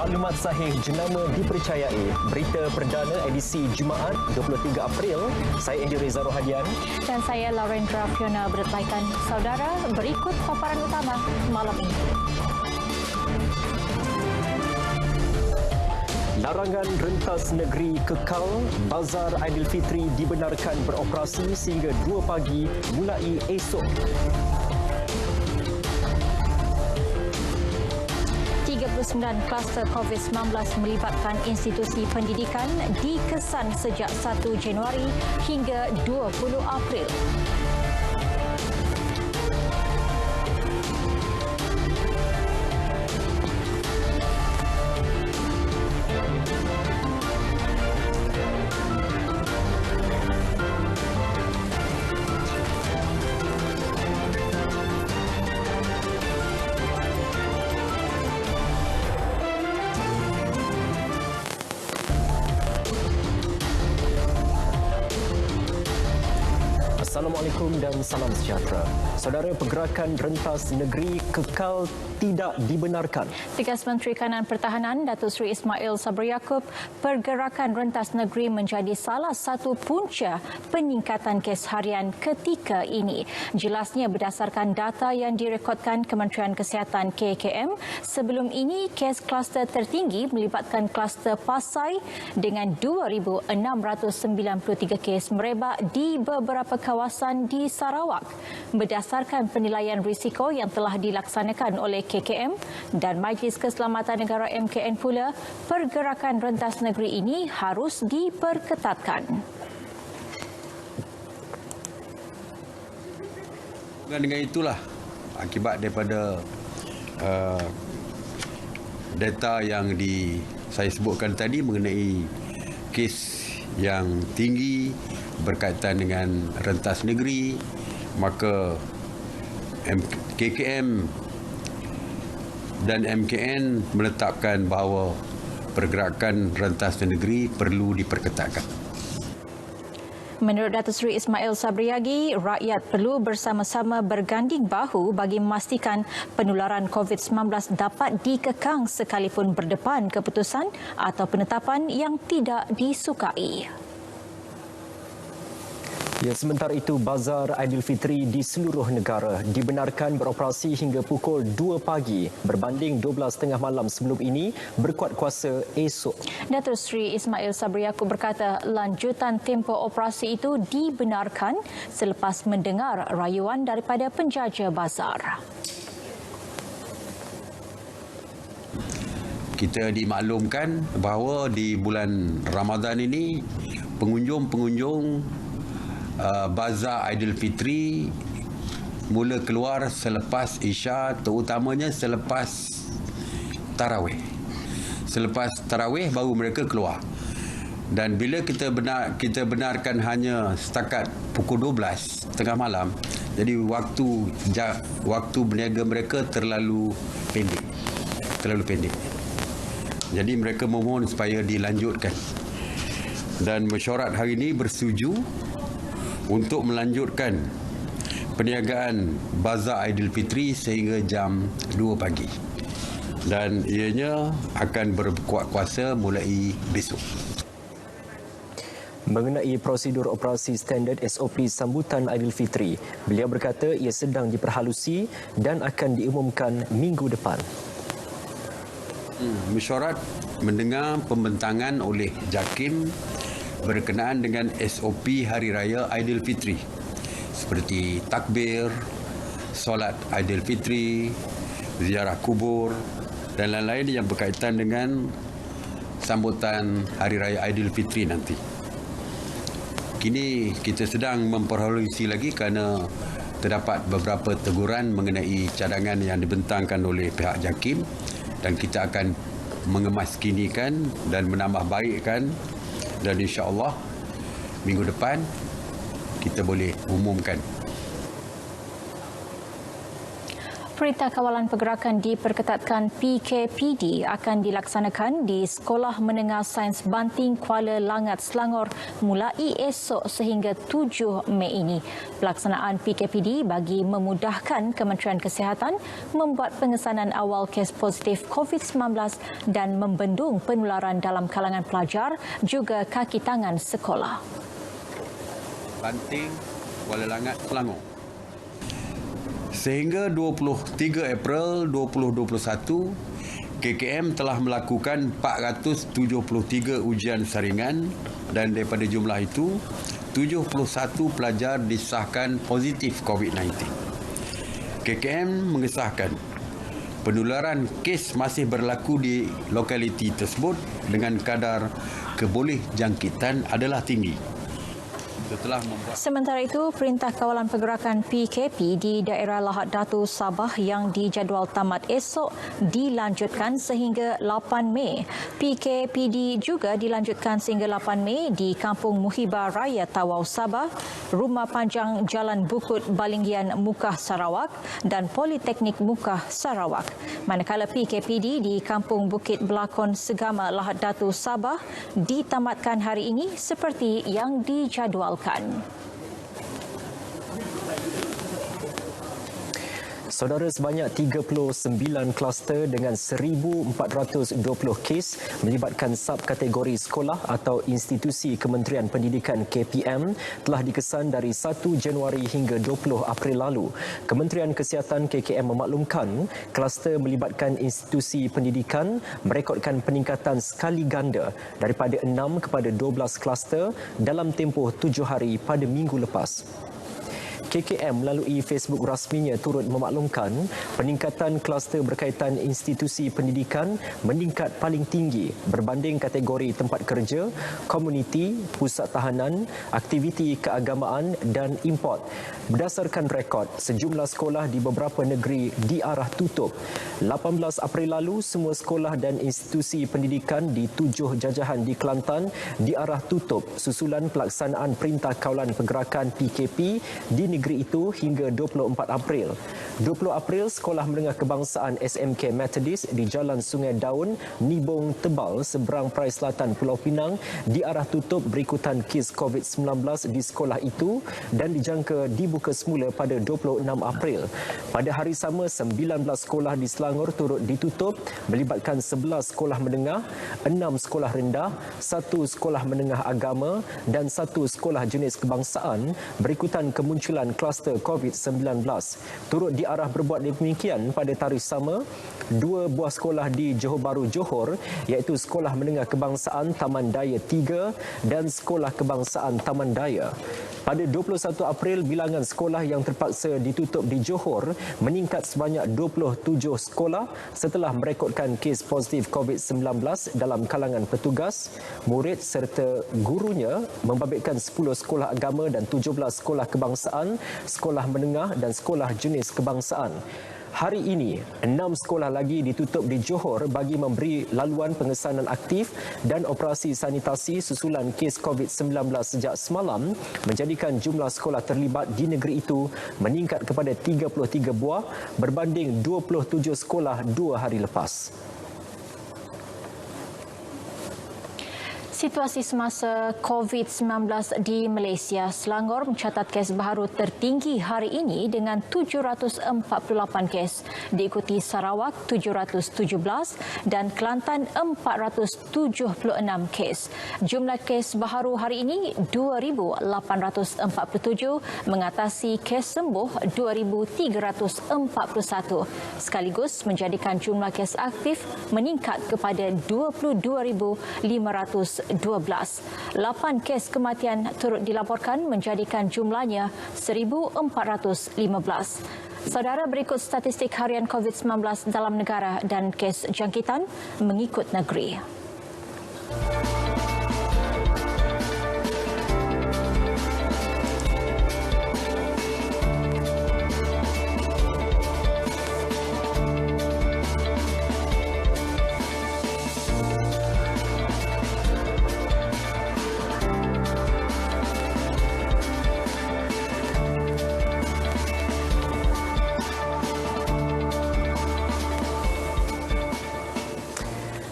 Maklumat sahih jenama dipercayai. Berita perdana edisi Jumaat 23 April. Saya Andy Reza Rohadian. Dan saya Laurendra Fiona bertaikan. Saudara, berikut paparan utama malam ini. Larangan rentas negeri kekal. Bazar Aidilfitri dibenarkan beroperasi sehingga 2 pagi mulai esok. 39 kluster COVID-19 melibatkan institusi pendidikan dikesan sejak 1 Januari hingga 20 April. Assalamualaikum dan salam sejahtera. Saudara, pergerakan rentas negeri kekal tidak dibenarkan. Tegas Menteri Kanan Pertahanan Datuk Seri Ismail Sabri Yaakob, pergerakan rentas negeri menjadi salah satu punca peningkatan kes harian ketika ini. Jelasnya berdasarkan data yang direkodkan Kementerian Kesihatan KKM, sebelum ini kes kluster tertinggi melibatkan kluster Pasai dengan 2,693 kes merebak di beberapa kawasan di Sarawak. Berdasarkan penilaian risiko yang telah dilaksanakan oleh KKM dan Majlis Keselamatan Negara MKN pula, pergerakan rentas negeri ini harus diperketatkan. Dengan itulah akibat daripada data yang saya sebutkan tadi mengenai kes yang tinggi berkaitan dengan rentas negeri, maka KKM dan MKN menetapkan bahawa pergerakan rentas negeri perlu diperketatkan. Menurut Datuk Seri Ismail Sabri lagi, rakyat perlu bersama-sama berganding bahu bagi memastikan penularan COVID-19 dapat dikekang sekalipun berdepan keputusan atau penetapan yang tidak disukai. Ya, sementara itu, Bazar Aidilfitri di seluruh negara dibenarkan beroperasi hingga pukul 2 pagi berbanding 12.30 malam sebelum ini, berkuat kuasa esok. Datuk Seri Ismail Sabri Yaakob berkata lanjutan tempoh operasi itu dibenarkan selepas mendengar rayuan daripada penjaja bazar. Kita dimaklumkan bahawa di bulan Ramadan ini pengunjung-pengunjung Bazar Aidilfitri mula keluar selepas Isya, terutamanya selepas Tarawih. Selepas Tarawih baru mereka keluar. Dan bila kita benarkan hanya setakat pukul 12 tengah malam, jadi waktu berniaga mereka terlalu pendek. Jadi mereka memohon supaya dilanjutkan. Dan mesyuarat hari ini bersetuju untuk melanjutkan perniagaan Bazar Aidilfitri sehingga jam 2 pagi. Dan ianya akan berkuat kuasa mulai besok. Mengenai prosedur operasi standard SOP sambutan Aidilfitri, beliau berkata ia sedang diperhalusi dan akan diumumkan minggu depan. Mesyuarat mendengar pembentangan oleh JAKIM berkenaan dengan SOP Hari Raya Aidilfitri seperti takbir, solat Aidilfitri, ziarah kubur dan lain-lain yang berkaitan dengan sambutan Hari Raya Aidilfitri nanti. Kini kita sedang memperhalusi lagi kerana terdapat beberapa teguran mengenai cadangan yang dibentangkan oleh pihak JAKIM dan kita akan mengemaskinikan dan menambah baikkan. Dan insya-Allah minggu depan kita boleh umumkan. Perintah Kawalan Pergerakan diperketatkan PKPD akan dilaksanakan di Sekolah Menengah Sains Banting Kuala Langat, Selangor mulai esok sehingga 7 Mei ini. Pelaksanaan PKPD bagi memudahkan Kementerian Kesihatan membuat pengesanan awal kes positif COVID-19 dan membendung penularan dalam kalangan pelajar juga kaki tangan sekolah. Banting, Kuala Langat, Selangor. Sehingga 23 April 2021, KKM telah melakukan 473 ujian saringan dan daripada jumlah itu, 71 pelajar disahkan positif COVID-19. KKM mengesahkan penularan kes masih berlaku di lokaliti tersebut dengan kadar kebolehjangkitan adalah tinggi. Sementara itu, Perintah Kawalan Pergerakan PKP di daerah Lahad Datu, Sabah yang dijadual tamat esok dilanjutkan sehingga 8 Mei. PKPD juga dilanjutkan sehingga 8 Mei di Kampung Muhibah Raya Tawau, Sabah, Rumah Panjang Jalan Bukut Balinggian Mukah, Sarawak dan Politeknik Mukah, Sarawak. Manakala PKPD di Kampung Bukit Belakon Segama, Lahad Datu, Sabah ditamatkan hari ini seperti yang dijadualkan. Saudara, sebanyak 39 kluster dengan 1,420 kes melibatkan subkategori sekolah atau institusi Kementerian Pendidikan KPM telah dikesan dari 1 Januari hingga 20 April lalu. Kementerian Kesihatan KKM memaklumkan kluster melibatkan institusi pendidikan merekodkan peningkatan sekali ganda daripada 6 kepada 12 kluster dalam tempoh 7 hari pada minggu lepas. KKM melalui Facebook rasminya turut memaklumkan peningkatan kluster berkaitan institusi pendidikan meningkat paling tinggi berbanding kategori tempat kerja, komuniti, pusat tahanan, aktiviti keagamaan dan import. Berdasarkan rekod, sejumlah sekolah di beberapa negeri diarah tutup. 18 April lalu, semua sekolah dan institusi pendidikan di 7 jajahan di Kelantan diarah tutup susulan pelaksanaan Perintah Kawalan Pergerakan PKP di negeri itu hingga 24 April. 20 April, Sekolah Menengah Kebangsaan SMK Methodist di Jalan Sungai Daun, Nibong Tebal, seberang Perai Selatan Pulau Pinang diarah tutup berikutan kes COVID-19 di sekolah itu dan dijangka dibuka semula pada 26 April. Pada hari sama, 19 sekolah di Selangor turut ditutup melibatkan 11 sekolah menengah, 6 sekolah rendah, 1 sekolah menengah agama dan 1 sekolah jenis kebangsaan berikutan kemunculan kluster COVID-19. Turut diarah berbuat demikian pada tarikh sama, 2 buah sekolah di Johor Bahru, Johor, iaitu Sekolah Menengah Kebangsaan Taman Daya 3 dan Sekolah Kebangsaan Taman Daya. Pada 21 April, bilangan sekolah yang terpaksa ditutup di Johor meningkat sebanyak 27 sekolah setelah merekodkan kes positif COVID-19 dalam kalangan petugas, murid serta gurunya, membabitkan 10 sekolah agama dan 17 sekolah kebangsaan, sekolah menengah dan sekolah jenis kebangsaan. Hari ini, 6 sekolah lagi ditutup di Johor bagi memberi laluan pengesanan aktif dan operasi sanitasi susulan kes COVID-19 sejak semalam menjadikan jumlah sekolah terlibat di negeri itu meningkat kepada 33 buah berbanding 27 sekolah 2 hari lepas. Situasi semasa COVID-19 di Malaysia, Selangor mencatat kes baharu tertinggi hari ini dengan 748 kes, diikuti Sarawak 717 dan Kelantan 476 kes. Jumlah kes baharu hari ini 2,847 mengatasi kes sembuh 2,341 sekaligus menjadikan jumlah kes aktif meningkat kepada 22,512. 8 kes kematian turut dilaporkan menjadikan jumlahnya 1,415. Saudara, berikut statistik harian COVID-19 dalam negara dan kes jangkitan mengikut negeri.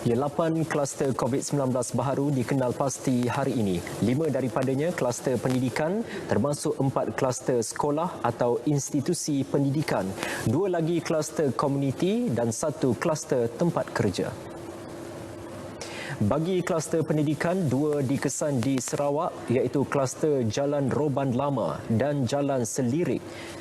8 kluster COVID-19 baharu dikenal pasti hari ini. 5 daripadanya kluster pendidikan, termasuk 4 kluster sekolah atau institusi pendidikan, 2 lagi kluster komuniti dan 1 kluster tempat kerja. Bagi kluster pendidikan, 2 dikesan di Sarawak iaitu kluster Jalan Roban Lama dan Jalan Selirik.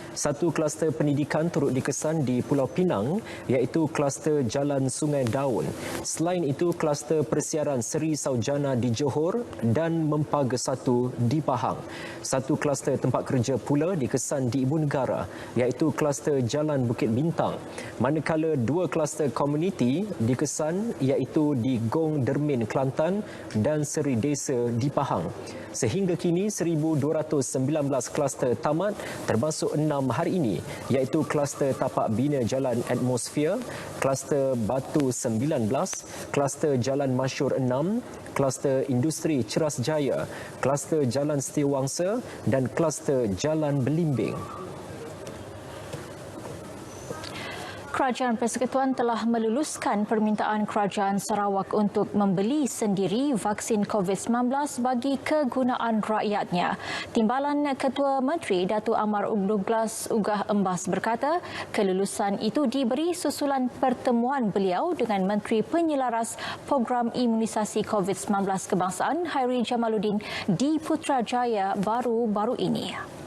1 kluster pendidikan turut dikesan di Pulau Pinang iaitu kluster Jalan Sungai Daun. Selain itu, kluster persiaran Seri Saujana di Johor dan Mempaga 1 di Pahang. 1 kluster tempat kerja pula dikesan di Ibu Negara iaitu kluster Jalan Bukit Bintang. Manakala 2 kluster komuniti dikesan iaitu di Gong Dermin Kelantan dan Seri Desa di Pahang. Sehingga kini 1,219 kluster tamat termasuk 6 hari ini iaitu kluster tapak bina Jalan Atmosfer, kluster Batu 19, kluster Jalan Masyur 6, kluster Industri Ceras Jaya, kluster Jalan Setiawangsa dan kluster Jalan Belimbing. Kerajaan Persekutuan telah meluluskan permintaan Kerajaan Sarawak untuk membeli sendiri vaksin COVID-19 bagi kegunaan rakyatnya. Timbalan Ketua Menteri Datuk Amar Douglas Ugah Embas berkata, kelulusan itu diberi susulan pertemuan beliau dengan Menteri Penyelaras Program Imunisasi COVID-19 Kebangsaan Hairi Jamaluddin di Putrajaya baru-baru ini.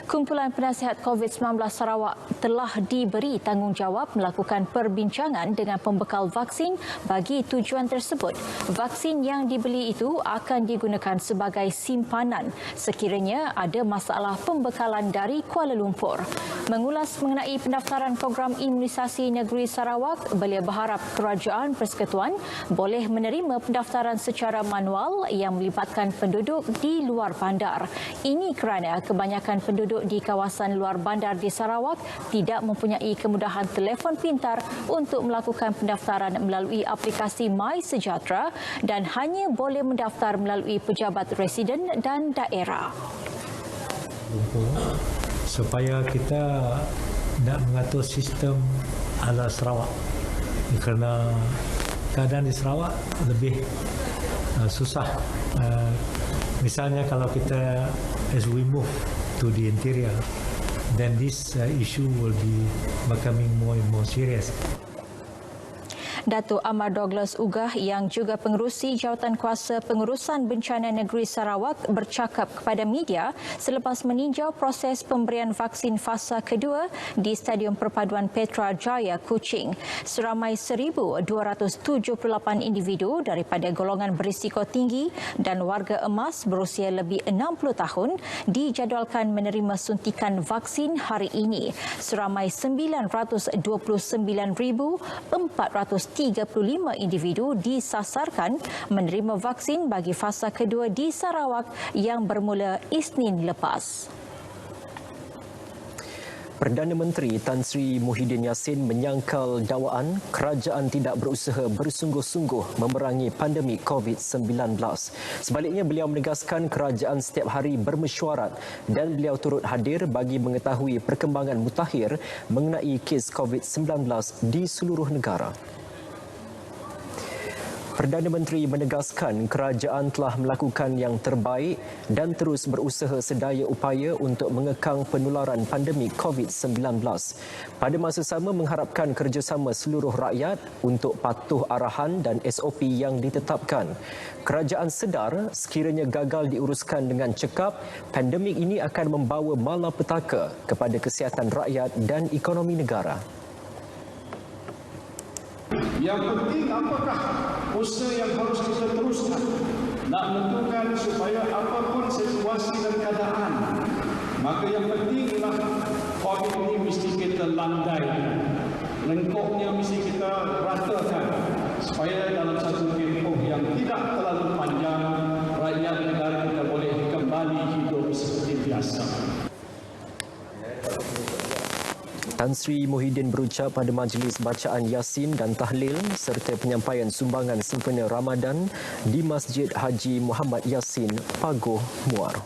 Kumpulan Penasihat COVID-19 Sarawak telah diberi tanggungjawab melakukan perbincangan dengan pembekal vaksin bagi tujuan tersebut. Vaksin yang dibeli itu akan digunakan sebagai simpanan sekiranya ada masalah pembekalan dari Kuala Lumpur. Mengulas mengenai pendaftaran program imunisasi negeri Sarawak, beliau berharap Kerajaan Persekutuan boleh menerima pendaftaran secara manual yang melibatkan penduduk di luar bandar. Ini kerana kebanyakan penduduk di kawasan luar bandar di Sarawak tidak mempunyai kemudahan telefon pintar untuk melakukan pendaftaran melalui aplikasi MySejahtera dan hanya boleh mendaftar melalui pejabat residen dan daerah. Supaya kita nak mengatur sistem ala Sarawak kerana keadaan di Sarawak lebih susah. Misalnya kalau kita as we move to the interior, then this issue will be becoming more and more serious. Datuk Amar Douglas Ugah yang juga pengerusi Jawatankuasa Pengurusan Bencana Negeri Sarawak bercakap kepada media selepas meninjau proses pemberian vaksin fasa kedua di Stadium Perpaduan Petra Jaya, Kuching. Seramai 1,278 individu daripada golongan berisiko tinggi dan warga emas berusia lebih 60 tahun dijadualkan menerima suntikan vaksin hari ini. Seramai 929,435 individu disasarkan menerima vaksin bagi fasa kedua di Sarawak yang bermula Isnin lepas. Perdana Menteri Tan Sri Muhyiddin Yassin menyangkal dakwaan kerajaan tidak berusaha bersungguh-sungguh memerangi pandemik COVID-19. Sebaliknya, beliau menegaskan kerajaan setiap hari bermesyuarat dan beliau turut hadir bagi mengetahui perkembangan mutakhir mengenai kes COVID-19 di seluruh negara. Perdana Menteri menegaskan kerajaan telah melakukan yang terbaik dan terus berusaha sedaya upaya untuk mengekang penularan pandemik COVID-19. Pada masa sama mengharapkan kerjasama seluruh rakyat untuk patuh arahan dan SOP yang ditetapkan. Kerajaan sedar sekiranya gagal diuruskan dengan cekap, pandemik ini akan membawa malapetaka kepada kesihatan rakyat dan ekonomi negara. Yang penting apakah usaha yang harus kita teruskan nak menentukan supaya apapun situasi dan keadaan, maka yang penting ialah COVID ini mesti kita landai, lengkoknya mesti kita ratakan supaya dalam satu tempoh yang tidak terlalu panjang rakyat negara kita boleh kembali hidup seperti biasa. Tan Sri Muhyiddin berucap pada majlis bacaan Yasin dan Tahlil serta penyampaian sumbangan sempena Ramadan di Masjid Haji Muhammad Yasin, Pagoh, Muar.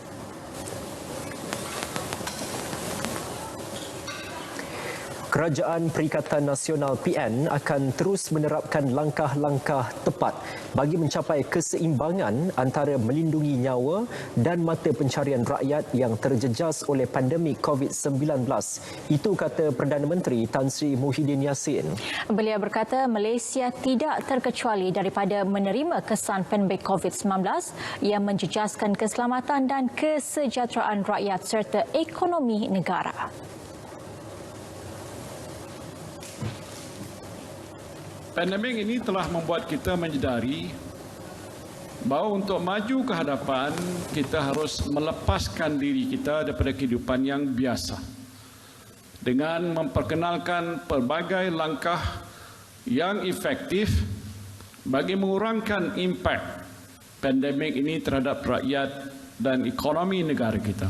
Kerajaan Perikatan Nasional PN akan terus menerapkan langkah-langkah tepat bagi mencapai keseimbangan antara melindungi nyawa dan mata pencarian rakyat yang terjejas oleh pandemik COVID-19. Itu kata Perdana Menteri Tan Sri Muhyiddin Yassin. Beliau berkata Malaysia tidak terkecuali daripada menerima kesan pandemik COVID-19 yang menjejaskan keselamatan dan kesejahteraan rakyat serta ekonomi negara. Pandemik ini telah membuat kita menyedari bahawa untuk maju ke hadapan, kita harus melepaskan diri kita daripada kehidupan yang biasa dengan memperkenalkan pelbagai langkah yang efektif bagi mengurangkan impak pandemik ini terhadap rakyat dan ekonomi negara kita.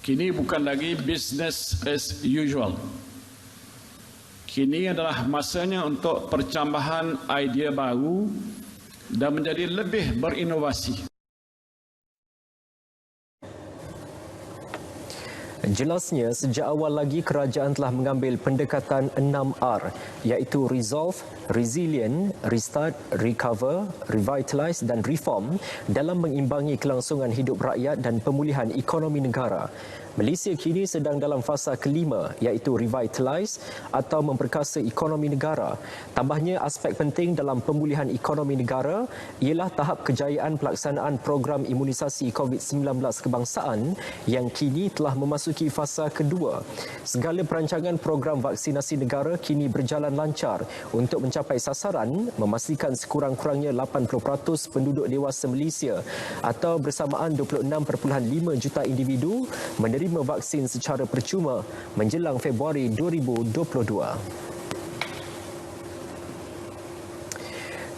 Kini bukan lagi business as usual. Kini adalah masanya untuk percambahan idea baru dan menjadi lebih berinovasi. Jelasnya, sejak awal lagi kerajaan telah mengambil pendekatan 6R, iaitu Resolve, Resilient, Restart, Recover, Revitalize dan Reform dalam mengimbangi kelangsungan hidup rakyat dan pemulihan ekonomi negara. Malaysia kini sedang dalam fasa kelima, iaitu Revitalize atau memperkasa ekonomi negara. Tambahnya, aspek penting dalam pemulihan ekonomi negara ialah tahap kejayaan pelaksanaan program imunisasi COVID-19 kebangsaan yang kini telah memasuki fasa kedua. Segala perancangan program vaksinasi negara kini berjalan lancar untuk mencapai sasaran memastikan sekurang-kurangnya 80% penduduk dewasa Malaysia atau bersamaan 26.5 juta individu menerima vaksin secara percuma menjelang Februari 2022.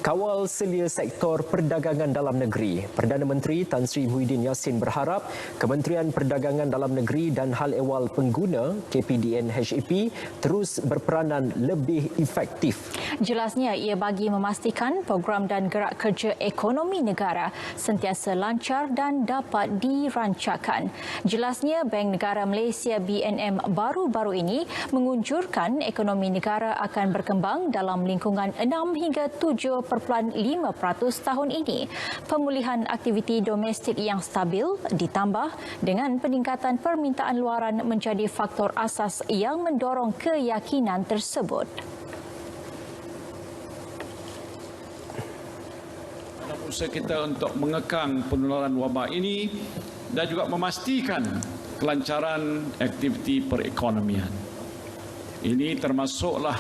Kawal selia sektor perdagangan dalam negeri. Perdana Menteri Tan Sri Muhyiddin Yassin berharap Kementerian Perdagangan Dalam Negeri dan Hal Ehwal Pengguna KPDN HEP terus berperanan lebih efektif. Jelasnya ia bagi memastikan program dan gerak kerja ekonomi negara sentiasa lancar dan dapat dirancakan. Jelasnya Bank Negara Malaysia BNM baru-baru ini mengunjurkan ekonomi negara akan berkembang dalam lingkungan 6 hingga 7.5% tahun ini. Pemulihan aktiviti domestik yang stabil ditambah dengan peningkatan permintaan luaran menjadi faktor asas yang mendorong keyakinan tersebut. Usaha kita untuk mengekang penularan wabak ini dan juga memastikan kelancaran aktiviti perekonomian. Ini termasuklah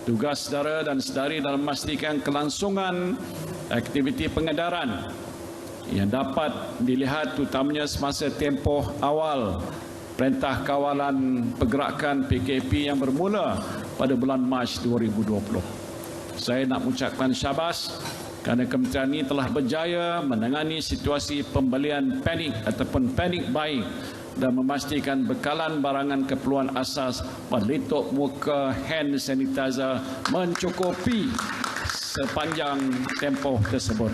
tugas saudara dan saudari dalam memastikan kelangsungan aktiviti pengedaran yang dapat dilihat terutamanya semasa tempoh awal Perintah Kawalan Pergerakan PKP yang bermula pada bulan Mac 2020. Saya nak mengucapkan syabas kerana kementerian ini telah berjaya menangani situasi pembelian panik ataupun panic buying dan memastikan bekalan barangan keperluan asas pelitup muka, hand sanitizer mencukupi sepanjang tempoh tersebut.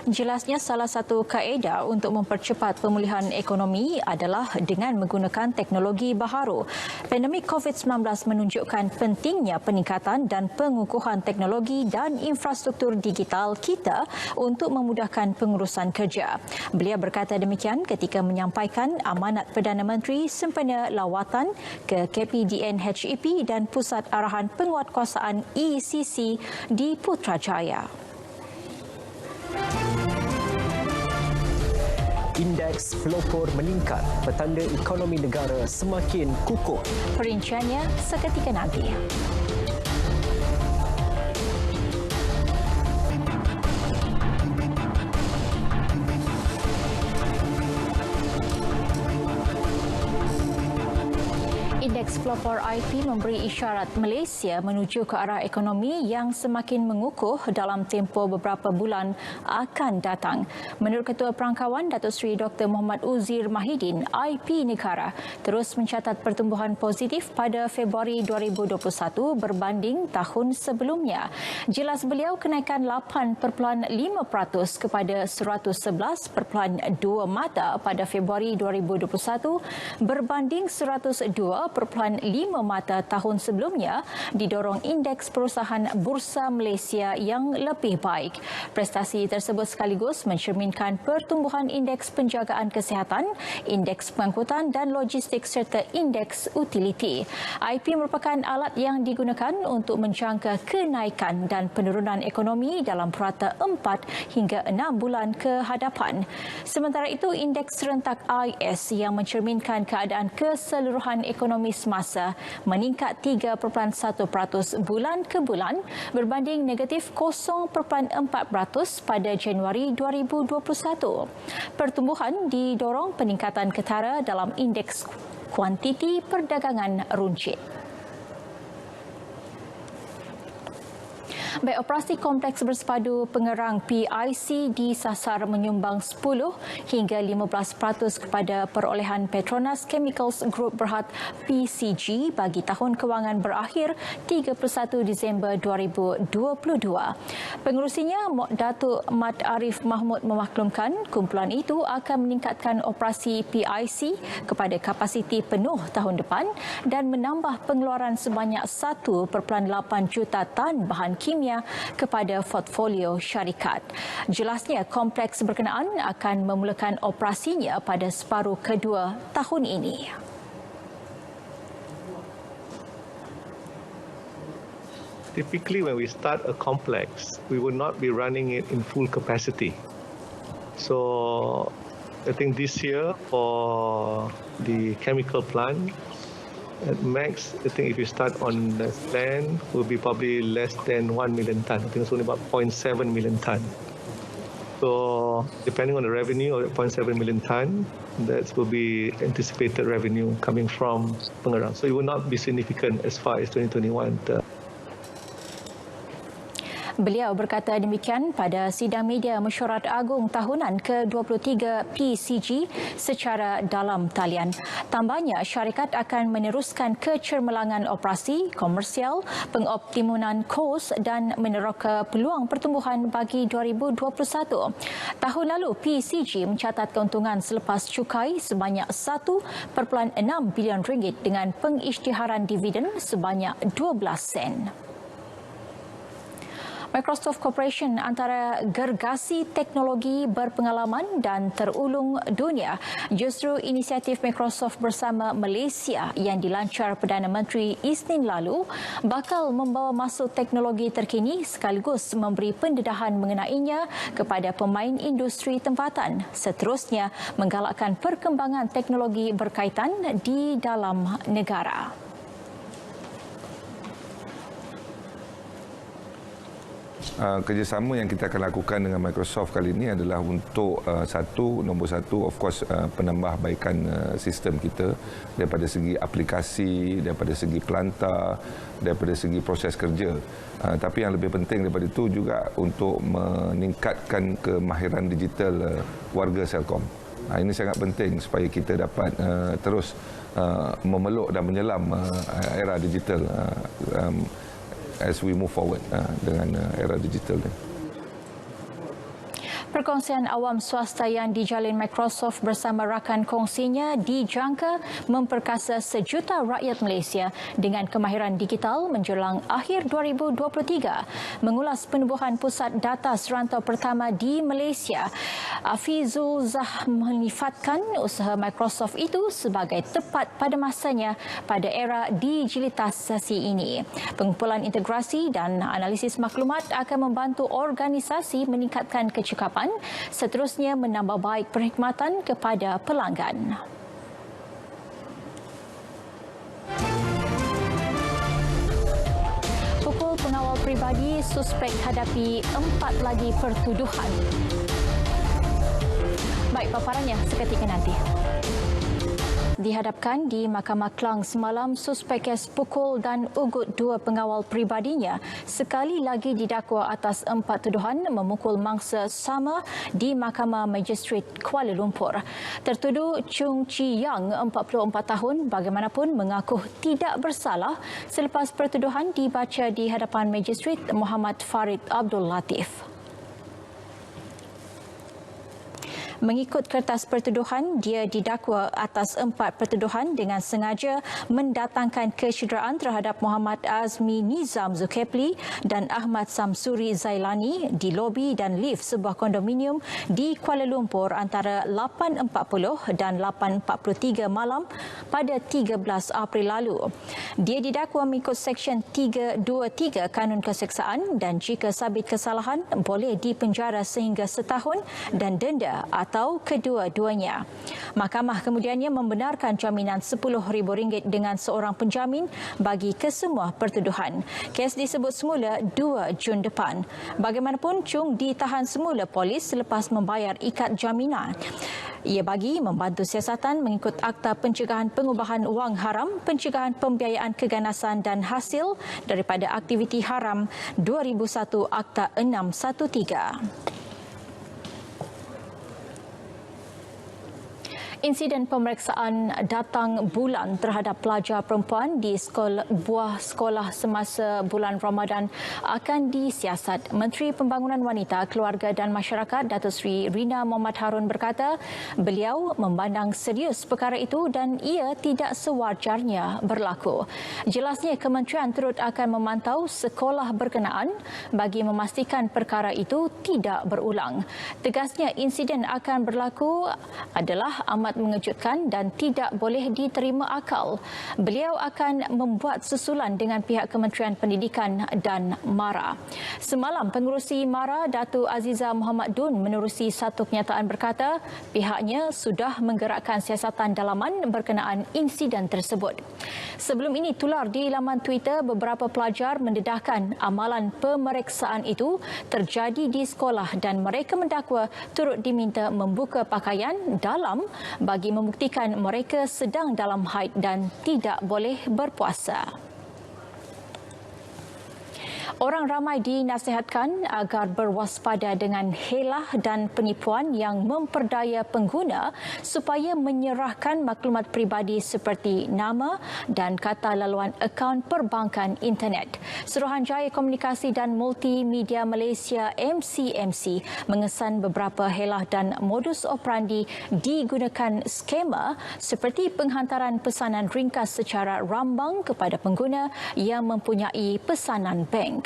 Jelasnya salah satu kaedah untuk mempercepat pemulihan ekonomi adalah dengan menggunakan teknologi baharu. Pandemik COVID-19 menunjukkan pentingnya peningkatan dan pengukuhan teknologi dan infrastruktur digital kita untuk memudahkan pengurusan kerja. Beliau berkata demikian ketika menyampaikan amanat Perdana Menteri sempena lawatan ke KPDN HEP dan Pusat Arahan Penguatkuasaan ECC di Putrajaya. Indeks pelopor meningkat, petanda ekonomi negara semakin kukuh. Perinciannya seketika nanti. Indeks pelopor pelopor IP memberi isyarat Malaysia menuju ke arah ekonomi yang semakin mengukuh dalam tempoh beberapa bulan akan datang. Menurut Ketua Perangkawan Datuk Seri Dr. Muhammad Uzir Mahidin, IP negara terus mencatat pertumbuhan positif pada Februari 2021 berbanding tahun sebelumnya. Jelas beliau, kenaikan 8.5% kepada 111.2 mata pada Februari 2021 berbanding 102.5 mata tahun sebelumnya didorong indeks perusahaan Bursa Malaysia yang lebih baik. Prestasi tersebut sekaligus mencerminkan pertumbuhan indeks penjagaan kesihatan, indeks pengangkutan dan logistik serta indeks utiliti. IP merupakan alat yang digunakan untuk menjangka kenaikan dan penurunan ekonomi dalam purata 4 hingga 6 bulan ke hadapan. Sementara itu, indeks serentak IS yang mencerminkan keadaan keseluruhan ekonomi semasa meningkat 3.1% bulan ke bulan berbanding negatif 0.4% pada Januari 2021. Pertumbuhan didorong peningkatan ketara dalam indeks kuantiti perdagangan runcit. Baik, operasi kompleks bersepadu pengerang PIC disasar menyumbang 10 hingga 15% kepada perolehan Petronas Chemicals Group Berhad PCG bagi tahun kewangan berakhir 31 Disember 2022. Pengerusinya, Datuk Mat Arif Mahmud memaklumkan kumpulan itu akan meningkatkan operasi PIC kepada kapasiti penuh tahun depan dan menambah pengeluaran sebanyak 1.8 juta tan bahan kimia kepada portfolio syarikat. Jelasnya, kompleks berkenaan akan memulakan operasinya pada separuh kedua tahun ini. Typically, when we start a complex, we will not be running it in full capacity. So, I think this year for the chemical plant, at max, I think if you start on the plan, will be probably less than 1 million ton. I think it's only about 0.7 million ton. So, depending on the revenue of 0.7 million ton, that will be anticipated revenue coming from pengerang. So, it will not be significant as far as 2021. Beliau berkata demikian pada sidang media mesyuarat agung tahunan ke-23 PCG secara dalam talian. Tambahnya, syarikat akan meneruskan kecermelangan operasi komersial, pengoptimuman kos dan meneroka peluang pertumbuhan bagi 2021. Tahun lalu, PCG mencatat keuntungan selepas cukai sebanyak 1.6 bilion ringgit dengan pengisytiharan dividen sebanyak 12 sen. Microsoft Corporation antara gergasi teknologi berpengalaman dan terulung dunia. Justru inisiatif Microsoft bersama Malaysia yang dilancar Perdana Menteri Isnin lalu bakal membawa masuk teknologi terkini sekaligus memberi pendedahan mengenainya kepada pemain industri tempatan. Seterusnya, menggalakkan perkembangan teknologi berkaitan di dalam negara. Kerjasama yang kita akan lakukan dengan Microsoft kali ini adalah untuk nombor satu of course penambahbaikan sistem kita daripada segi aplikasi, daripada segi pelantar, daripada segi proses kerja. Tapi yang lebih penting daripada itu juga untuk meningkatkan kemahiran digital warga Celcom. Ini sangat penting supaya kita dapat terus memeluk dan menyelam era digital as we move forward dengan era digital ni. Perkongsian awam swasta yang dijalin Microsoft bersama rakan kongsinya dijangka memperkasa sejuta rakyat Malaysia dengan kemahiran digital menjelang akhir 2023. Mengulas penubuhan pusat data serantau pertama di Malaysia, Afizul Zah menifatkan usaha Microsoft itu sebagai tepat pada masanya pada era digitalisasi ini. Pengumpulan integrasi dan analisis maklumat akan membantu organisasi meningkatkan kecekapan, seterusnya menambah baik perkhidmatan kepada pelanggan. Pukul pengawal pribadi suspek hadapi 4 lagi pertuduhan. Baik, paparannya seketika nanti. Dihadapkan di Mahkamah Klang semalam, suspek kes pukul dan ugut dua pengawal pribadinya sekali lagi didakwa atas 4 tuduhan memukul mangsa sama di Mahkamah Magistrate Kuala Lumpur. Tertuduh Chung Chi Yang, 44 tahun, bagaimanapun mengaku tidak bersalah selepas pertuduhan dibaca di hadapan Magistrate Muhammad Farid Abdul Latif. Mengikut kertas pertuduhan, dia didakwa atas 4 pertuduhan dengan sengaja mendatangkan kecederaan terhadap Muhammad Azmi Nizam Zulkifli dan Ahmad Samsuri Zailani di lobi dan lift sebuah kondominium di Kuala Lumpur antara 8.40 dan 8.43 malam pada 13 April lalu. Dia didakwa mengikut Seksyen 323 Kanun Keseksaan dan jika sabit kesalahan boleh dipenjara sehingga setahun dan denda atau kedua-duanya. Mahkamah kemudiannya membenarkan jaminan RM10,000 dengan seorang penjamin bagi kesemua pertuduhan. Kes disebut semula 2 Jun depan. Bagaimanapun, Chung ditahan semula polis selepas membayar ikat jaminan. Ia bagi membantu siasatan mengikut Akta Pencegahan Pengubahan Wang Haram, Pencegahan Pembiayaan Keganasan dan Hasil daripada Aktiviti Haram 2001 Akta 613. Insiden pemeriksaan datang bulan terhadap pelajar perempuan di buah sekolah semasa bulan Ramadan akan disiasat. Menteri Pembangunan Wanita, Keluarga dan Masyarakat Datuk Seri Rina Mohamad Harun berkata beliau memandang serius perkara itu dan ia tidak sewajarnya berlaku. Jelasnya kementerian turut akan memantau sekolah berkenaan bagi memastikan perkara itu tidak berulang. Tegasnya insiden akan berlaku adalah amat mengejutkan dan tidak boleh diterima akal. Beliau akan membuat susulan dengan pihak Kementerian Pendidikan dan MARA. Semalam, pengerusi MARA, Datuk Aziza Muhammad Dun menerusi satu kenyataan berkata pihaknya sudah menggerakkan siasatan dalaman berkenaan insiden tersebut. Sebelum ini, tular di laman Twitter beberapa pelajar mendedahkan amalan pemeriksaan itu terjadi di sekolah dan mereka mendakwa turut diminta membuka pakaian dalam bagi membuktikan mereka sedang dalam haid dan tidak boleh berpuasa. Orang ramai dinasihatkan agar berwaspada dengan helah dan penipuan yang memperdaya pengguna supaya menyerahkan maklumat peribadi seperti nama dan kata laluan akaun perbankan internet. Suruhanjaya Komunikasi dan Multimedia Malaysia MCMC mengesan beberapa helah dan modus operandi digunakan skema seperti penghantaran pesanan ringkas secara rambang kepada pengguna yang mempunyai pesanan bank.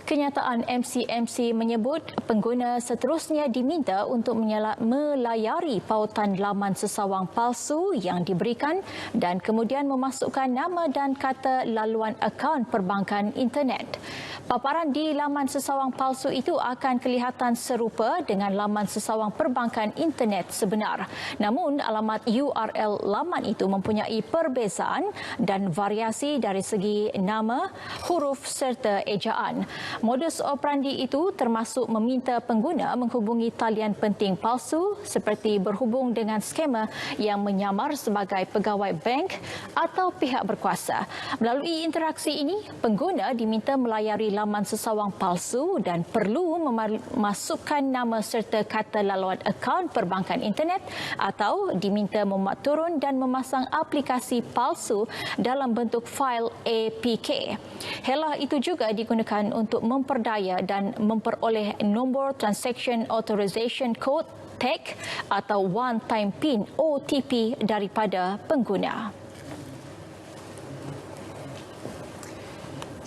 Kenyataan MCMC menyebut pengguna seterusnya diminta untuk melayari pautan laman sesawang palsu yang diberikan dan kemudian memasukkan nama dan kata laluan akaun perbankan internet. Paparan di laman sesawang palsu itu akan kelihatan serupa dengan laman sesawang perbankan internet sebenar. Namun, alamat URL laman itu mempunyai perbezaan dan variasi dari segi nama, huruf serta ejaan. Modus operandi itu termasuk meminta pengguna menghubungi talian penting palsu seperti berhubung dengan skema yang menyamar sebagai pegawai bank atau pihak berkuasa. Melalui interaksi ini, pengguna diminta melayari laman sesawang palsu dan perlu memasukkan nama serta kata laluan akaun perbankan internet atau diminta memuat turun dan memasang aplikasi palsu dalam bentuk fail APK. Helah itu juga digunakan untuk memperdaya dan memperoleh nombor Transaction Authorization Code TAC atau One Time PIN OTP daripada pengguna.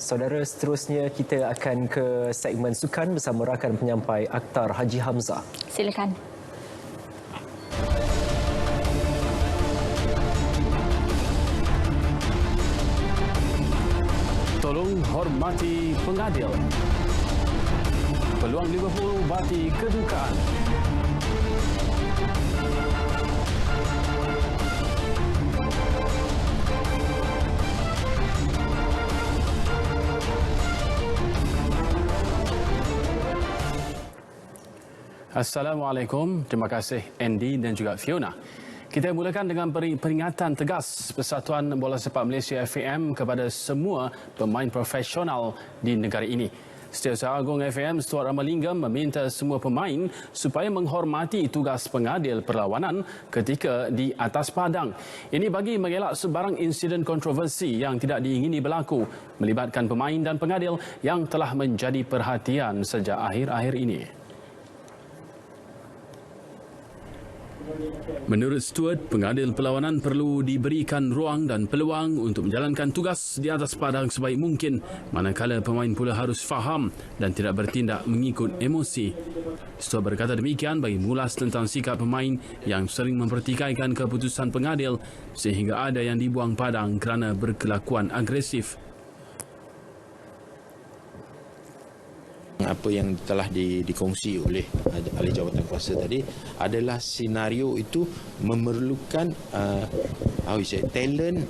Saudara, seterusnya kita akan ke segmen sukan bersama rakan penyampai Akhtar Haji Hamzah. Silakan. Tolong hormati pengadil. Peluang Liverpool bati kedukaan. Assalamualaikum. Terima kasih Andy dan juga Fiona. Kita mulakan dengan peringatan tegas Persatuan Bola Sepak Malaysia FAM kepada semua pemain profesional di negara ini. Setiausaha Agung FAM Stuart Ramalingam meminta semua pemain supaya menghormati tugas pengadil perlawanan ketika di atas padang. Ini bagi mengelak sebarang insiden kontroversi yang tidak diingini berlaku melibatkan pemain dan pengadil yang telah menjadi perhatian sejak akhir-akhir ini. Menurut Stuart, pengadil perlawanan perlu diberikan ruang dan peluang untuk menjalankan tugas di atas padang sebaik mungkin, manakala pemain pula harus faham dan tidak bertindak mengikut emosi. Stuart berkata demikian bagi mengulas tentang sikap pemain yang sering mempertikaikan keputusan pengadil sehingga ada yang dibuang padang kerana berkelakuan agresif. Apa yang telah dikongsi oleh ahli jawatan kuasa tadi adalah senario itu memerlukan talent,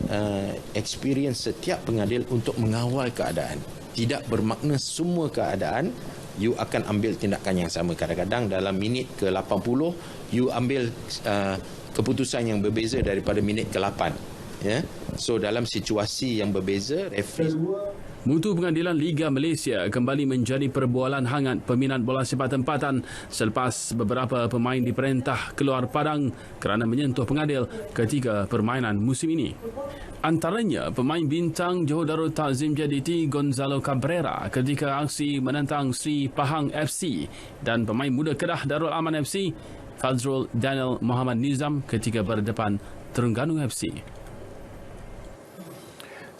experience setiap pengadil untuk mengawal keadaan. Tidak bermakna semua keadaan you akan ambil tindakan yang sama. Kadang-kadang dalam minit ke-80 you ambil keputusan yang berbeza daripada minit ke-8. Ya? So dalam situasi yang berbeza, referee Mutu pengadilan Liga Malaysia kembali menjadi perbualan hangat peminat bola sepak tempatan selepas beberapa pemain diperintah keluar padang kerana menyentuh pengadil ketika permainan musim ini. Antaranya pemain bintang Johor Darul Ta'zim JDT Gonzalo Cabrera ketika aksi menentang Sri Pahang FC dan pemain muda Kedah Darul Aman FC Fazrul Daniel Muhammad Nizam ketika berdepan Terengganu FC.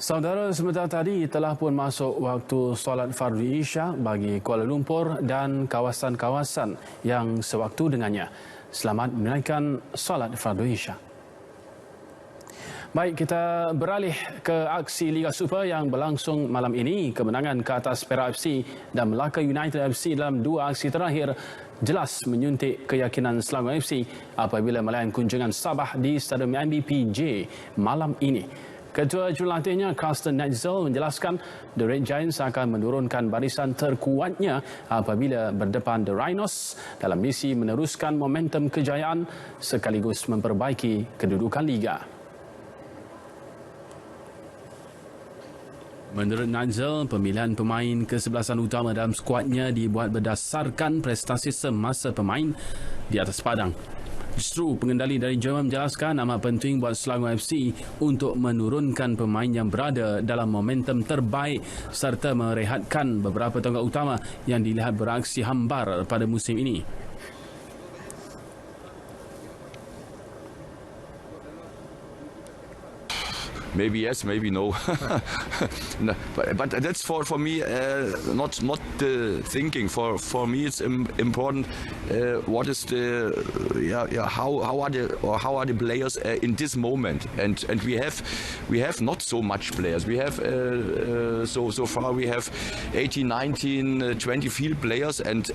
Saudara, sebentar tadi telah pun masuk waktu solat fardu Isya bagi Kuala Lumpur dan kawasan-kawasan yang sewaktu dengannya. Selamat menunaikan solat fardu Isya. Baik, kita beralih ke aksi Liga Super yang berlangsung malam ini. Kemenangan ke atas Perak FC dan Melaka United FC dalam dua aksi terakhir jelas menyuntik keyakinan Selangor FC apabila melayan kunjungan Sabah di Stadium MBPJ malam ini. Ketua Jurulatihnya Carsten Netzel menjelaskan The Red Giants akan menurunkan barisan terkuatnya apabila berdepan The Rhinos dalam misi meneruskan momentum kejayaan sekaligus memperbaiki kedudukan Liga. Menurut Netzel, pemilihan pemain kesebelasan utama dalam skuadnya dibuat berdasarkan prestasi semasa pemain di atas padang. Justru pengendali dari Jerman menjelaskan amat penting buat Selangor FC untuk menurunkan pemain yang berada dalam momentum terbaik serta merehatkan beberapa tonggak utama yang dilihat beraksi hambar pada musim ini. Maybe yes, maybe no. No, but that's for me not the thinking. For me, it's important. What is the how are the players in this moment? And we have not so much players. We have so far we have 18, 19, 20 field players, and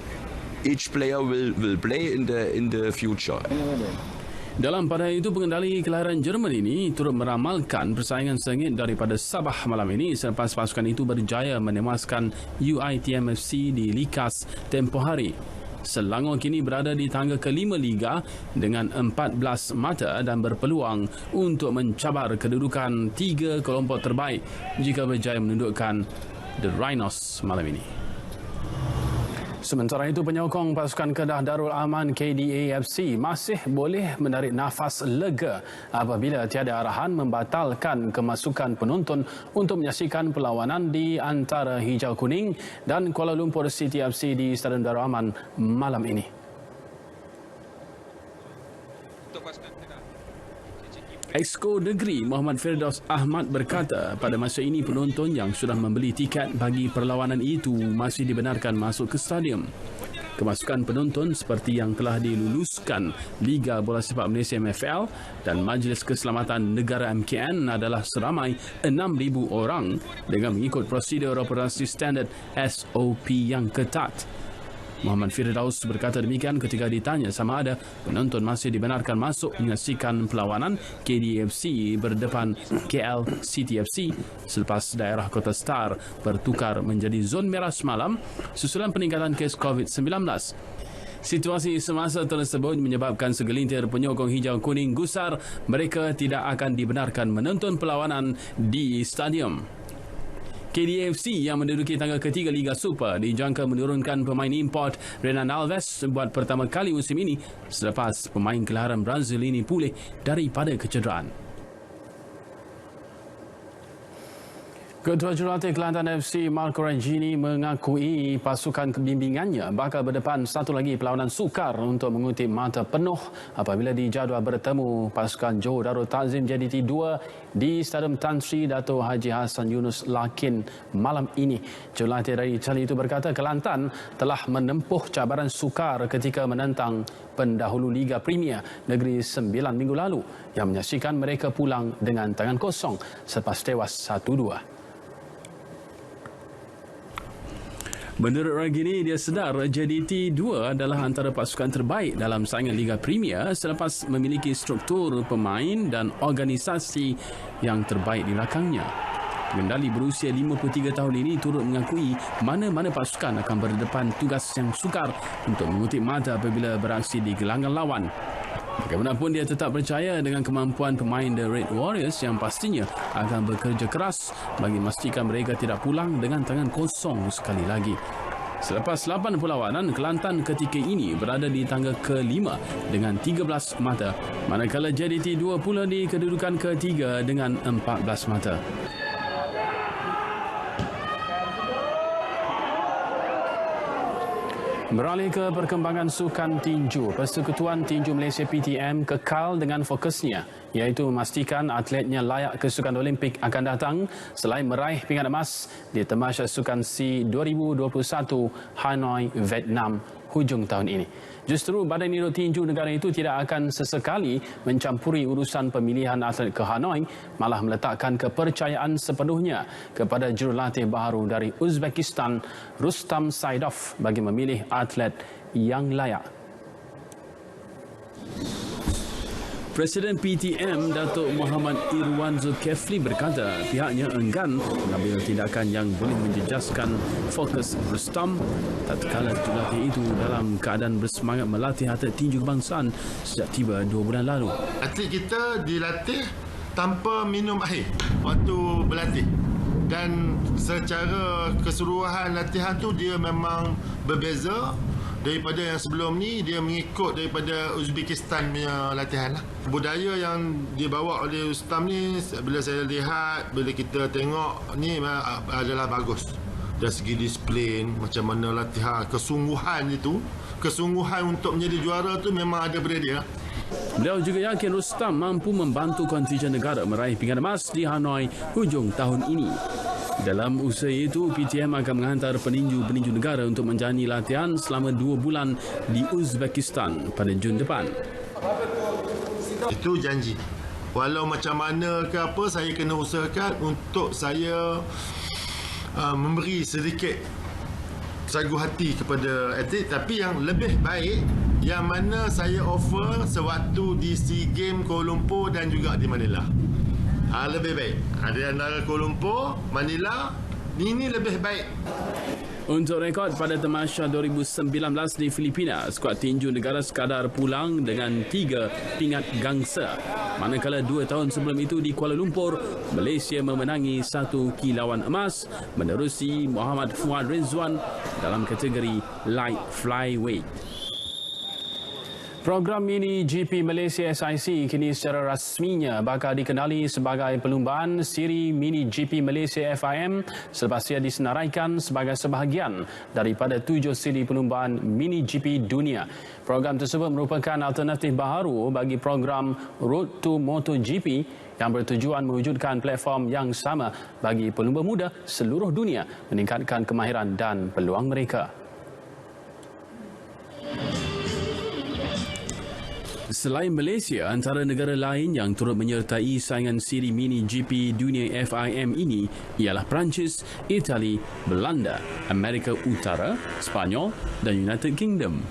each player will play in the future. Dalam pada itu, pengendali kelahiran Jerman ini turut meramalkan persaingan sengit daripada Sabah malam ini selepas pasukan itu berjaya menewaskan UiTM FC di Likas tempoh hari. Selangor kini berada di tangga kelima Liga dengan 14 mata dan berpeluang untuk mencabar kedudukan 3 kelompok terbaik jika berjaya menundukkan The Rhinos malam ini. Sementara itu, penyokong pasukan Kedah Darul Aman KDA-FC masih boleh menarik nafas lega apabila tiada arahan membatalkan kemasukan penonton untuk menyaksikan perlawanan di antara Hijau Kuning dan Kuala Lumpur City FC di Stadium Darul Aman malam ini. Exco Negeri Muhammad Firdaus Ahmad berkata pada masa ini penonton yang sudah membeli tiket bagi perlawanan itu masih dibenarkan masuk ke stadium. Kemasukan penonton seperti yang telah diluluskan Liga Bola Sepak Malaysia MFL dan Majlis Keselamatan Negara MKN adalah seramai 6,000 orang dengan mengikut prosedur operasi standard SOP yang ketat. Muhammad Firdaus berkata demikian ketika ditanya sama ada penonton masih dibenarkan masuk menyaksikan perlawanan KDFC berdepan KL City FC selepas daerah Kota Star bertukar menjadi zon merah semalam susulan peningkatan kes COVID-19. Situasi semasa tersebut menyebabkan segelintir penyokong hijau kuning gusar mereka tidak akan dibenarkan menonton perlawanan di stadium. KDFC yang menduduki tangga ketiga Liga Super dijangka menurunkan pemain import Renan Alves buat pertama kali musim ini selepas pemain kelahiran Brazil ini pulih daripada kecederaan. Ketua Jurulatih Kelantan FC Marco Regini mengakui pasukan kebimbingannya bakal berdepan satu lagi perlawanan sukar untuk mengutip mata penuh apabila dijadual bertemu pasukan Johor Darul Takzim JDT 2 di Stadium Tan Sri Dato' Haji Hassan Yunus Lakin malam ini. Jurulatih dari Cali itu berkata Kelantan telah menempuh cabaran sukar ketika menentang pendahulu Liga Premier Negeri Sembilan minggu lalu yang menyaksikan mereka pulang dengan tangan kosong selepas tewas 1-2. Menurut Regini, dia sedar JDT 2 adalah antara pasukan terbaik dalam saingan Liga Premier selepas memiliki struktur pemain dan organisasi yang terbaik di belakangnya. Pengendali berusia 53 tahun ini turut mengakui mana-mana pasukan akan berdepan tugas yang sukar untuk mengutip mata apabila beraksi di gelanggang lawan. Bagaimanapun dia tetap percaya dengan kemampuan pemain The Red Warriors yang pastinya akan bekerja keras bagi memastikan mereka tidak pulang dengan tangan kosong sekali lagi. Selepas 8 perlawanan, Kelantan ketika ini berada di tangga kelima dengan 13 mata, manakala JDT 2 pula di kedudukan ketiga dengan 14 mata. Beralih ke perkembangan sukan tinju, Persekutuan Tinju Malaysia PTM kekal dengan fokusnya iaitu memastikan atletnya layak ke Sukan Olimpik akan datang selain meraih pingat emas di Tamasya Sukan SEA 2021 Hanoi, Vietnam hujung tahun ini. Justru Badan Induk Tinju Negara itu tidak akan sesekali mencampuri urusan pemilihan atlet ke Hanoi, malah meletakkan kepercayaan sepenuhnya kepada jurulatih baharu dari Uzbekistan, Rustam Saidov, bagi memilih atlet yang layak. Presiden PTM Datuk Muhammad Irwan Zulkifli berkata pihaknya enggan mengambil tindakan yang boleh menjejaskan fokus Rustam tatkala jurulatih itu dalam keadaan bersemangat melatih atlet tinju kebangsaan sejak tiba 2 bulan lalu. Atlet kita dilatih tanpa minum air waktu berlatih dan secara keseluruhan latihan tu dia memang berbeza daripada yang sebelum ni. Dia mengikut daripada Uzbekistan punya latihan lah. Budaya yang dibawa oleh Rustam ni bila saya lihat, bila kita tengok ni adalah bagus. Dari segi disiplin, macam mana latihan, kesungguhan itu, kesungguhan untuk menjadi juara tu memang ada pada dia. Beliau juga yakin Rustam mampu membantu kontijen negara meraih pingat emas di Hanoi hujung tahun ini. Dalam usaha itu, PTM akan menghantar peninju-peninju negara untuk menjalani latihan selama 2 bulan di Uzbekistan pada Jun depan. Itu janji. Walau macam mana ke apa, saya kena usahakan untuk saya memberi sedikit sagu hati kepada atlet. Tapi yang lebih baik, yang mana saya offer sewaktu di SEA Games Kuala Lumpur dan juga di Manila. Lebih baik. Ada antara Kuala Lumpur, Manila, ini lebih baik. Untuk rekod pada Tamasya 2019 di Filipina, skuad tinju negara sekadar pulang dengan 3 pingat gangsa. Manakala 2 tahun sebelum itu di Kuala Lumpur, Malaysia memenangi 1 kilauan emas menerusi Muhammad Fuad Rizwan dalam kategori light flyweight. Program Mini GP Malaysia SIC kini secara rasminya bakal dikenali sebagai perlumbaan siri Mini GP Malaysia FIM selepas ia disenaraikan sebagai sebahagian daripada 7 siri perlumbaan Mini GP dunia. Program tersebut merupakan alternatif baharu bagi program Road to MotoGP yang bertujuan mewujudkan platform yang sama bagi pelumba muda seluruh dunia meningkatkan kemahiran dan peluang mereka. Selain Malaysia, antara negara lain yang turut menyertai saingan siri Mini GP Dunia FIM ini ialah Perancis, Itali, Belanda, Amerika Utara, Spanyol dan United Kingdom.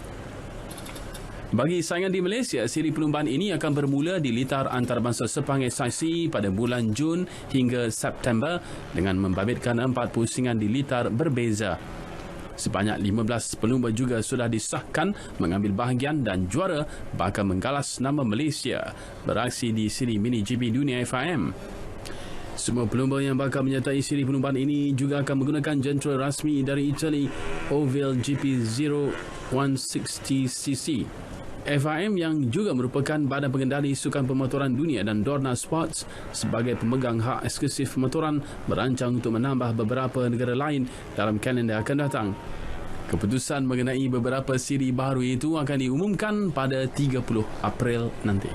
Bagi saingan di Malaysia, siri perlumbaan ini akan bermula di litar antarabangsa Sepang SIC pada bulan Jun hingga September dengan membabitkan 4 pusingan di litar berbeza. Sebanyak 15 pelumba juga sudah disahkan mengambil bahagian dan juara bakal menggalas nama Malaysia beraksi di siri mini GP Dunia FIM. Semua pelumba yang bakal menyertai siri perlumbaan ini juga akan menggunakan jentera rasmi dari Itali Oval GP 0160cc. FIM yang juga merupakan badan pengendali sukan pemotoran dunia dan Dorna Sports sebagai pemegang hak eksklusif pemotoran merancang untuk menambah beberapa negara lain dalam kalender akan datang. Keputusan mengenai beberapa siri baru itu akan diumumkan pada 30 April nanti.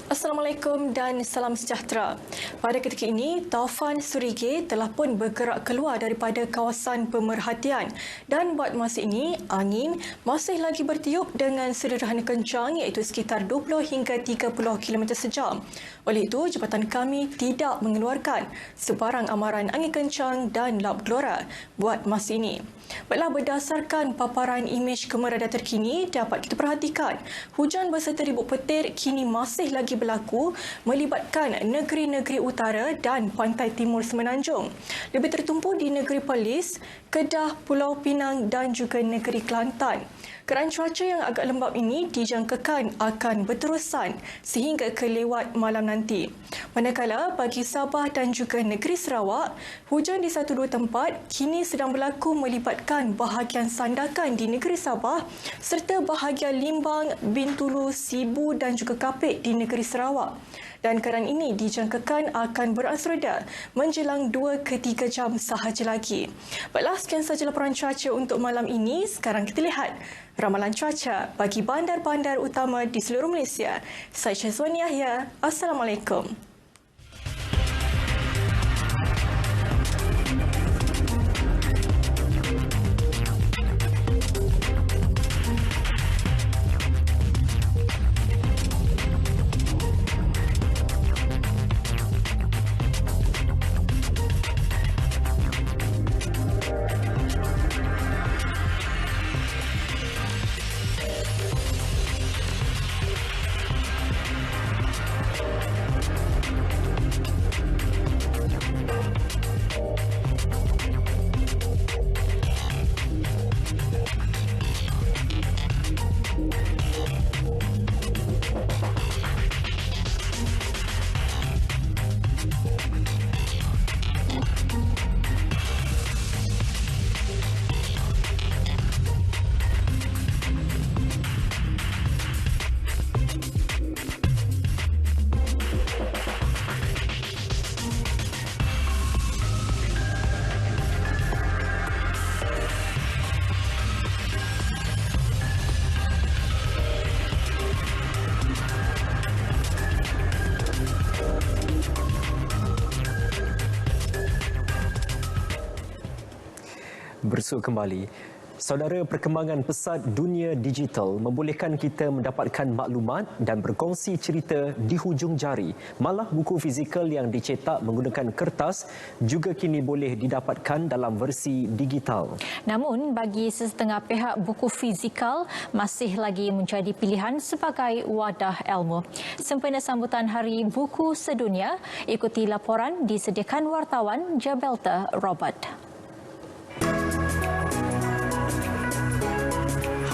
Assalamualaikum dan salam sejahtera. Pada ketika ini, taufan Surige telah pun bergerak keluar daripada kawasan pemerhatian dan buat masa ini, angin masih lagi bertiup dengan sederhana kencang iaitu sekitar 20 hingga 30 km sejam. Oleh itu, jabatan kami tidak mengeluarkan sebarang amaran angin kencang dan lap gelora buat masa ini. Baiklah, berdasarkan paparan imej kemerada terkini, dapat kita perhatikan hujan berserta ribut petir kini masih lagi berlaku melibatkan negeri-negeri utara dan pantai timur Semenanjung. Lebih tertumpu di negeri Perlis, Kedah, Pulau Pinang dan juga negeri Kelantan. Keadaan cuaca yang agak lembap ini dijangkakan akan berterusan sehingga ke lewat malam nanti. Manakala bagi Sabah dan juga negeri Sarawak, hujan di 1-2 tempat kini sedang berlaku melibatkan bahagian Sandakan di negeri Sabah serta bahagian Limbang, Bintulu, Sibu dan juga Kapit di negeri Sarawak. Dan keadaan ini dijangkakan akan berangsur reda menjelang 2 ke 3 jam sahaja lagi. Baiklah, sekian sahaja laporan cuaca untuk malam ini. Sekarang kita lihat ramalan cuaca bagi bandar-bandar utama di seluruh Malaysia. Saya Syazwan Yahya. Assalamualaikum. Bersua kembali. Saudara, perkembangan pesat dunia digital membolehkan kita mendapatkan maklumat dan berkongsi cerita di hujung jari. Malah buku fizikal yang dicetak menggunakan kertas juga kini boleh didapatkan dalam versi digital. Namun, bagi sesetengah pihak, buku fizikal masih lagi menjadi pilihan sebagai wadah ilmu. Sempena sambutan Hari Buku Sedunia, ikuti laporan disediakan wartawan Jabelta Robert.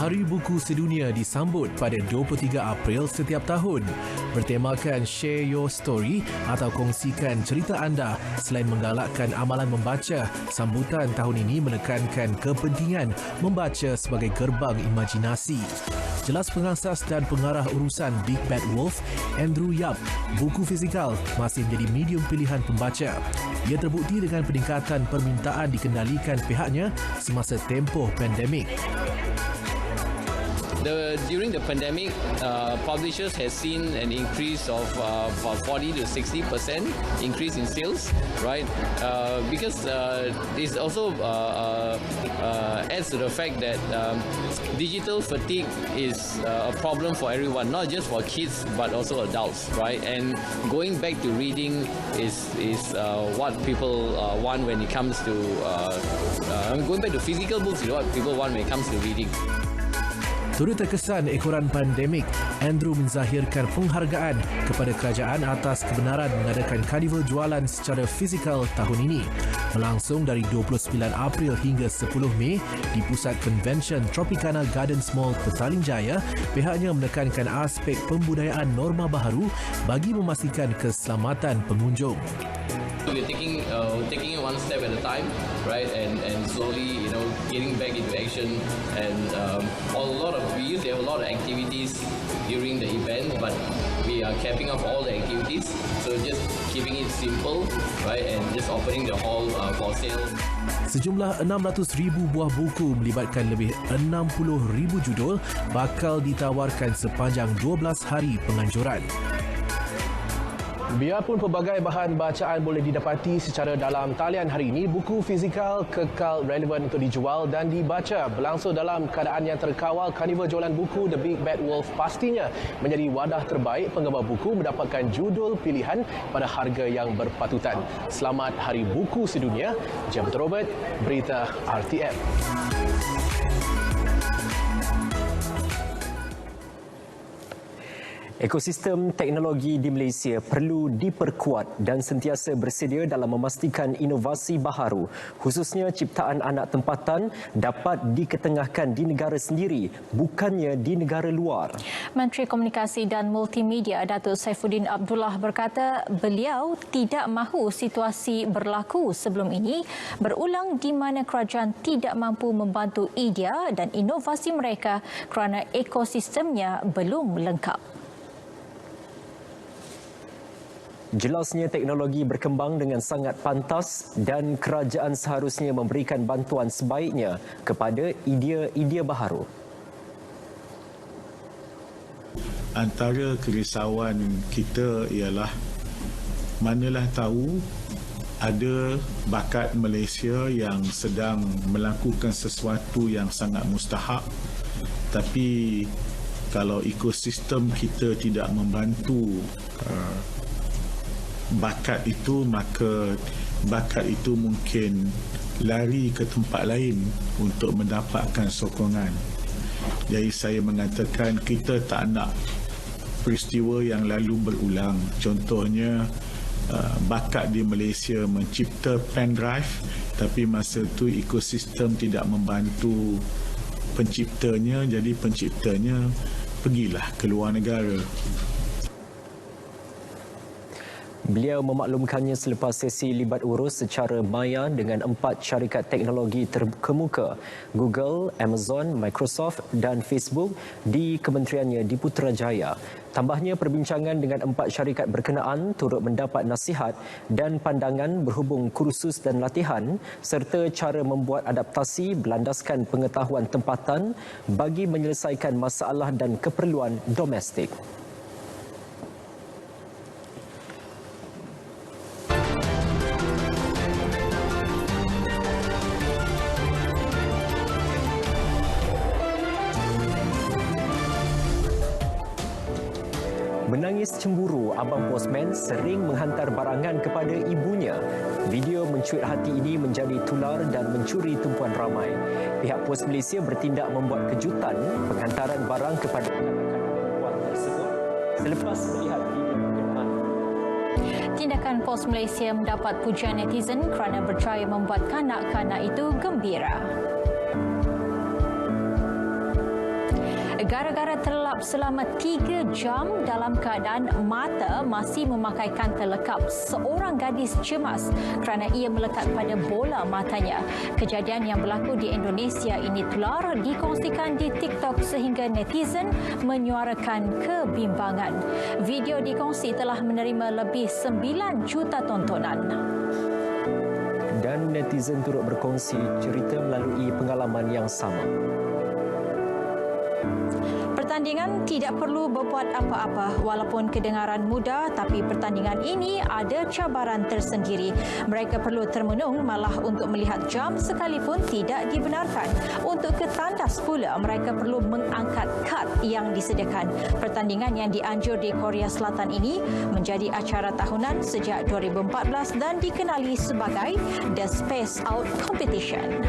Hari Buku Sedunia disambut pada 23 April setiap tahun. Bertemakan Share Your Story atau kongsikan cerita anda. Selain menggalakkan amalan membaca, sambutan tahun ini menekankan kepentingan membaca sebagai gerbang imajinasi. Jelas pengasas dan pengarah urusan Big Bad Wolf, Andrew Yap, buku fizikal masih menjadi medium pilihan pembaca. Ia terbukti dengan peningkatan permintaan dikendalikan pihaknya semasa tempoh pandemik. During the pandemic, publishers has seen an increase of about 40 to 60% increase in sales, right? Because this also adds to the fact that digital fatigue is a problem for everyone, not just for kids but also adults, right? And going back to reading is what people want when it comes to going back to physical books is what people want when it comes to reading. Turut terkesan ekoran pandemik, Andrew menzahirkan penghargaan kepada kerajaan atas kebenaran mengadakan karnival jualan secara fizikal tahun ini. Melangsung dari 29 April hingga 10 Mei di Pusat Convention Tropicana Gardens Mall, Petaling Jaya, pihaknya menekankan aspek pembudayaan norma baharu bagi memastikan keselamatan pengunjung. We're taking it one step at a time, right, and slowly, getting back into action. And we used to have a lot of activities during the event, but we are capping off all the activities. So just keeping it simple, right, and just opening the hall for sale. Sejumlah 600,000 buah buku melibatkan lebih 60,000 judul bakal ditawarkan sepanjang 12 hari penganjuran. Biarpun pelbagai bahan bacaan boleh didapati secara dalam talian hari ini, buku fizikal kekal relevan untuk dijual dan dibaca. Berlangsung dalam keadaan yang terkawal, karnival jualan buku The Big Bad Wolf pastinya menjadi wadah terbaik penggemar buku mendapatkan judul pilihan pada harga yang berpatutan. Selamat Hari Buku Sedunia. James Robert, Berita RTM. Ekosistem teknologi di Malaysia perlu diperkuat dan sentiasa bersedia dalam memastikan inovasi baharu, khususnya ciptaan anak tempatan, dapat diketengahkan di negara sendiri, bukannya di negara luar. Menteri Komunikasi dan Multimedia Datuk Saifuddin Abdullah berkata beliau tidak mahu situasi berlaku sebelum ini berulang di mana kerajaan tidak mampu membantu idea dan inovasi mereka kerana ekosistemnya belum lengkap. Jelasnya teknologi berkembang dengan sangat pantas dan kerajaan seharusnya memberikan bantuan sebaiknya kepada idea-idea baharu. Antara kerisauan kita ialah manalah tahu ada bakat Malaysia yang sedang melakukan sesuatu yang sangat mustahak, tapi kalau ekosistem kita tidak membantu bakat itu, maka bakat itu mungkin lari ke tempat lain untuk mendapatkan sokongan. Jadi saya mengatakan kita tak nak peristiwa yang lalu berulang. Contohnya bakat di Malaysia mencipta pen drive, tapi masa itu ekosistem tidak membantu penciptanya, jadi penciptanya pergilah ke luar negara. Beliau memaklumkannya selepas sesi libat urus secara maya dengan 4 syarikat teknologi terkemuka, Google, Amazon, Microsoft dan Facebook di kementeriannya di Putrajaya. Tambahnya, perbincangan dengan 4 syarikat berkenaan turut mendapat nasihat dan pandangan berhubung kursus dan latihan serta cara membuat adaptasi berlandaskan pengetahuan tempatan bagi menyelesaikan masalah dan keperluan domestik. Menangis cemburu, abang postman sering menghantar barangan kepada ibunya. Video mencuit hati ini menjadi tular dan mencuri tumpuan ramai. Pihak Pos Malaysia bertindak membuat kejutan penghantaran barang kepada kanak-kanak perempuan tersebut selepas melihat video berkenaan. Tindakan Pos Malaysia mendapat pujian netizen kerana berjaya membuat kanak-kanak itu gembira. Gara-gara terlelap selama 3 jam dalam keadaan mata masih memakaikan terlekap, seorang gadis cemas kerana ia melekat pada bola matanya. Kejadian yang berlaku di Indonesia ini tular dikongsikan di TikTok sehingga netizen menyuarakan kebimbangan. Video dikongsi telah menerima lebih 9 juta tontonan. Dan netizen turut berkongsi cerita melalui pengalaman yang sama. Pertandingan tidak perlu berbuat apa-apa walaupun kedengaran mudah, tapi pertandingan ini ada cabaran tersendiri. Mereka perlu termenung malah untuk melihat jam sekalipun tidak dibenarkan. Untuk ketandas pula, mereka perlu mengangkat kad yang disediakan. Pertandingan yang dianjur di Korea Selatan ini menjadi acara tahunan sejak 2014 dan dikenali sebagai The Space Out Competition.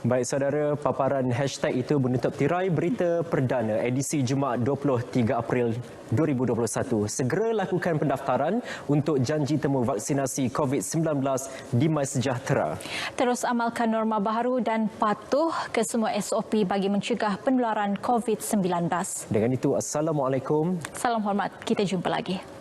Baik saudara, paparan hashtag itu menutup tirai berita perdana edisi Jumaat 23 April 2021. Segera lakukan pendaftaran untuk janji temu vaksinasi COVID-19 di MySejahtera. Terus amalkan norma baharu dan patuh ke semua SOP bagi mencegah penularan COVID-19. Dengan itu, Assalamualaikum. Salam hormat, kita jumpa lagi.